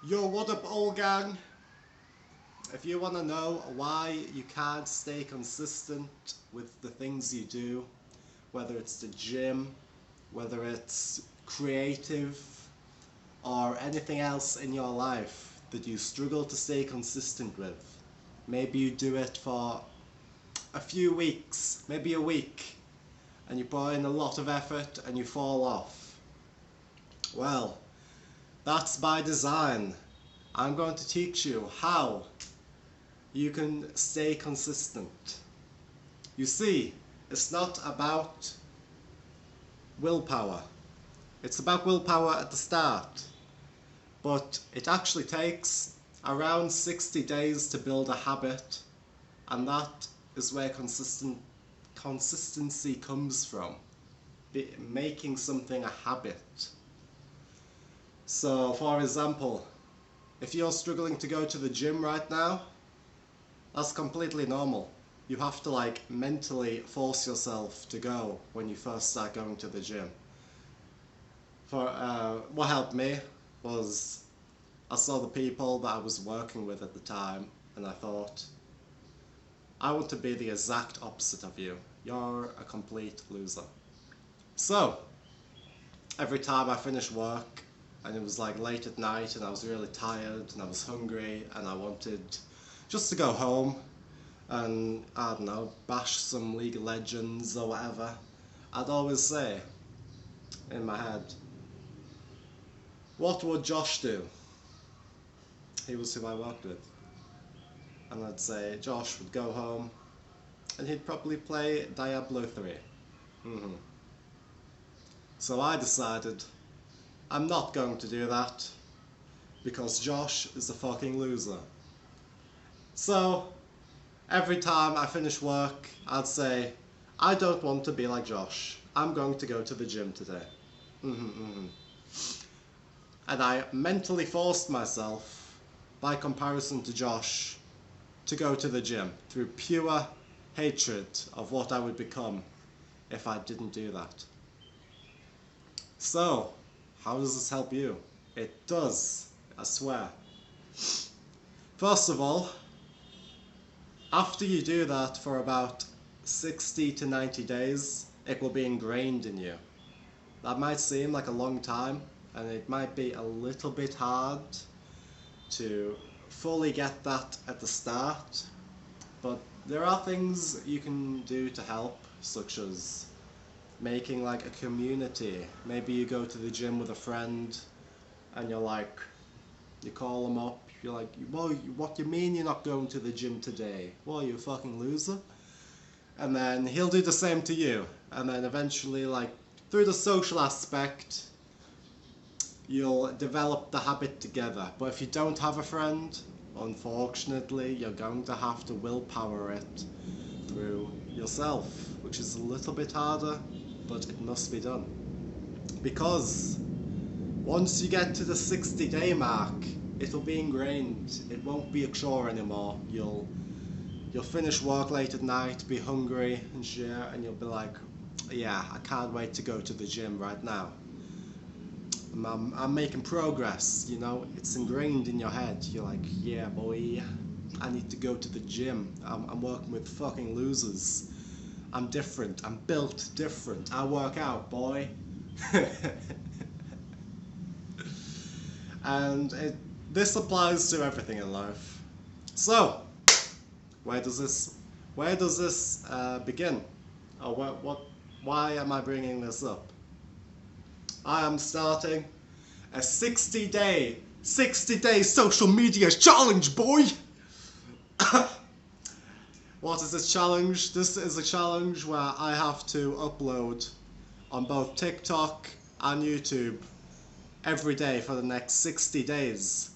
Yo, what up, old gang? If you want to know why you can't stay consistent with the things you do, whether it's the gym, whether it's creative, or anything else in your life that you struggle to stay consistent with, maybe you do it for a few weeks, maybe a week, and you put in a lot of effort and you fall off. Well, that's by design. I'm going to teach you how you can stay consistent. You see, it's not about willpower. It's about willpower at the start, but it actually takes around 60 days to build a habit, and that is where consistency comes from, making something a habit. So, for example, if you're struggling to go to the gym right now, that's completely normal. You have to mentally force yourself to go when you first start going to the gym. What helped me was I saw the people that I was working with at the time, and I thought, I want to be the exact opposite of you. You're a complete loser. So, every time I finished work, and it was late at night, and I was really tired, and I was hungry, and I wanted just to go home and, I don't know, bash some League of Legends or whatever, I'd always say in my head, what would Josh do? He was who I worked with. And I'd say Josh would go home and he'd probably play Diablo 3. So I decided I'm not going to do that because Josh is a fucking loser. So every time I finish work, I'd say, I don't want to be like Josh. I'm going to go to the gym today. And I mentally forced myself, by comparison to Josh, to go to the gym through pure hatred of what I would become if I didn't do that. So, how does this help you? It does, I swear. First of all, after you do that for about 60 to 90 days, it will be ingrained in you. That might seem like a long time, and it might be a little bit hard to fully get that at the start, but there are things you can do to help, such as making a community. Maybe you go to the gym with a friend and you call them up, you're like, well, what do you mean you're not going to the gym today? Well, you fucking loser. And then he'll do the same to you, and then eventually through the social aspect you'll develop the habit together. But if you don't have a friend, unfortunately you're going to have to willpower it through yourself, which is a little bit harder, but it must be done. Because once you get to the 60-day mark, it'll be ingrained. It won't be a chore anymore. You'll finish work late at night, be hungry and shit, and you'll be like, yeah, I can't wait to go to the gym right now. I'm making progress, it's ingrained in your head. You're like, yeah boy, I need to go to the gym. I'm working with fucking losers. I'm different, I'm built different. I work out, boy. And this applies to everything in life. So, where does this begin? Or why am I bringing this up? I am starting a 60-day social media challenge, boy! What is this challenge? This is a challenge where I have to upload on both TikTok and YouTube every day for the next 60 days.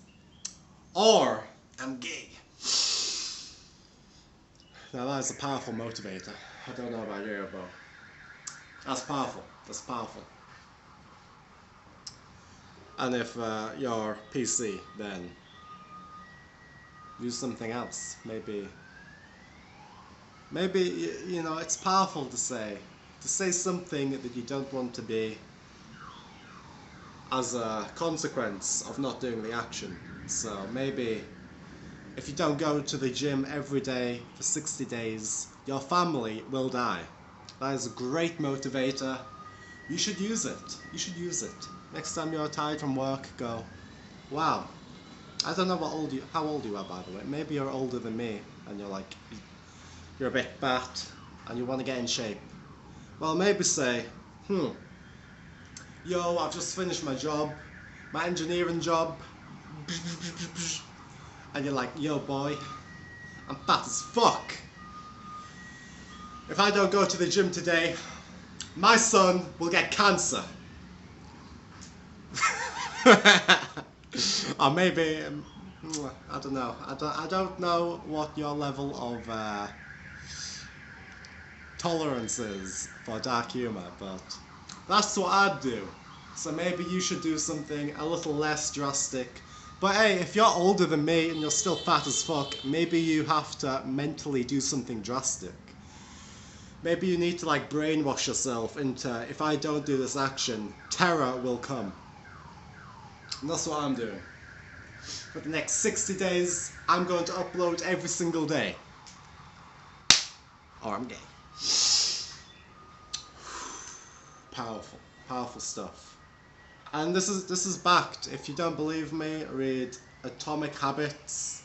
Or I'm gay. Now that is a powerful motivator. I don't know about you, but that's powerful. That's powerful. And if you're PC, then use something else. Maybe it's powerful to say something that you don't want to be. as a consequence of not doing the action. So maybe if you don't go to the gym every day for 60 days, your family will die. That is a great motivator. You should use it. You should use it. Next time you're tired from work, go, wow. I don't know how old you are, by the way. Maybe you're older than me and you're like, you're a bit fat and you want to get in shape. Well, maybe say, yo, I've just finished my job, my engineering job. And you're like, yo boy, I'm fat as fuck. If I don't go to the gym today, my son will get cancer. Or maybe, I don't know. I don't know what your level of tolerance is for dark humour, but that's what I'd do. So maybe you should do something a little less drastic. But hey, if you're older than me and you're still fat as fuck, maybe you have to mentally do something drastic. Maybe you need to like brainwash yourself into, if I don't do this action, terror will come. And that's what I'm doing. For the next 60 days, I'm going to upload every single day. Or I'm gay. Powerful, powerful stuff. And this is backed. If you don't believe me, read Atomic Habits.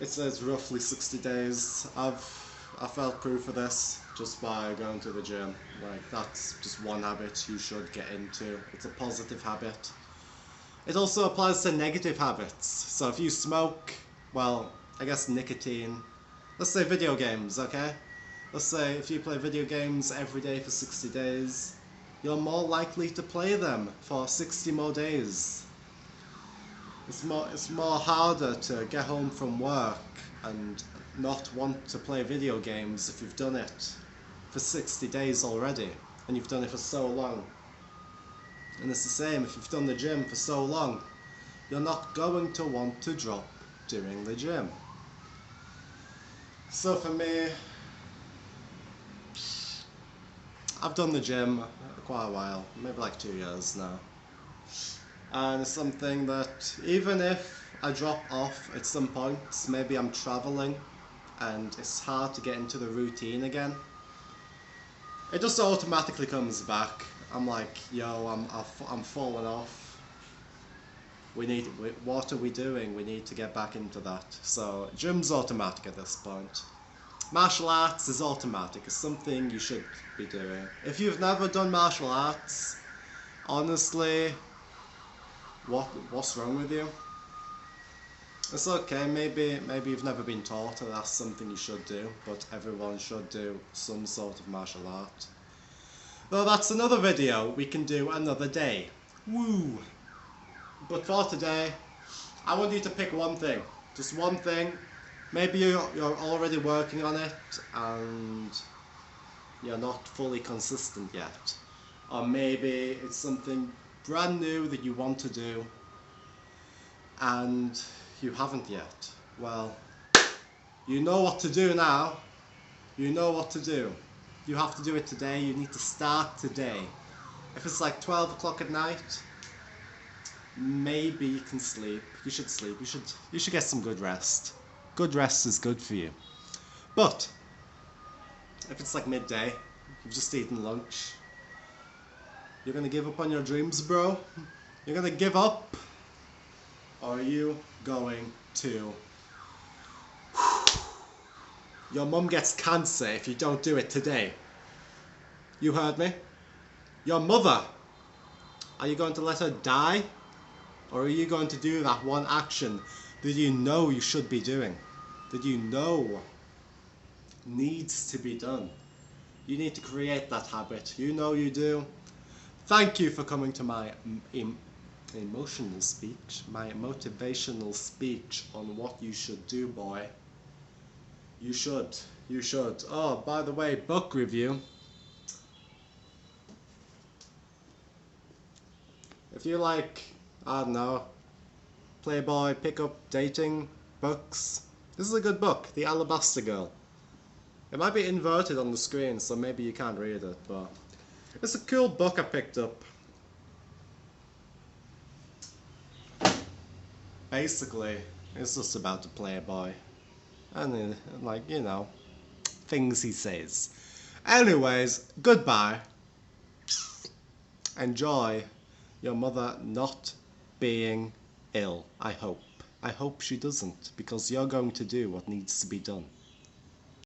It says roughly 60 days. I felt proof of this just by going to the gym. Like, that's just one habit you should get into. It's a positive habit. It also applies to negative habits. So if you smoke, well, I guess nicotine. Let's say video games, okay? Let's say if you play video games every day for 60 days, you're more likely to play them for 60 more days. It's more harder to get home from work and not want to play video games if you've done it for 60 days already, and you've done it for so long. And it's the same, if you've done the gym for so long, you're not going to want to drop doing the gym. So for me, I've done the gym quite a while, maybe like 2 years now. And it's something that even if I drop off at some point, maybe I'm traveling and it's hard to get into the routine again, it just automatically comes back. I'm like, yo, I'm falling off. What are we doing? We need to get back into that. So gym's automatic at this point. Martial arts is automatic. It's something you should be doing. If you've never done martial arts, honestly, what's wrong with you? It's okay, maybe you've never been taught that that's something you should do, but everyone should do some sort of martial art. Though that's another video we can do another day. Woo! But for today, I want you to pick one thing. Just one thing. Maybe you're already working on it and you're not fully consistent yet. Or maybe it's something brand new that you want to do and you haven't yet. Well, you know what to do now. You know what to do. You have to do it today. You need to start today. If it's like 12 o'clock at night, maybe you can sleep. You should sleep. You should get some good rest. Good rest is good for you. But if it's like midday, you've just eaten lunch, you're gonna give up on your dreams, bro? You're gonna give up? Or are you going to... Your mum gets cancer if you don't do it today. You heard me? Your mother. Are you going to let her die? Or are you going to do that one action that you know you should be doing? That you know needs to be done? You need to create that habit. You know you do. Thank you for coming to my emotional speech, my motivational speech on what you should do, boy. You should. Oh, by the way, book review. If you like, I don't know, Playboy, pickup, dating books, this is a good book, The Alabaster Girl. It might be inverted on the screen, so maybe you can't read it, but it's a cool book I picked up. Basically, it's just about the playboy. And, like, you know, things he says. Anyways, goodbye. Enjoy your mother not being ill, I hope. I hope she doesn't, because you're going to do what needs to be done.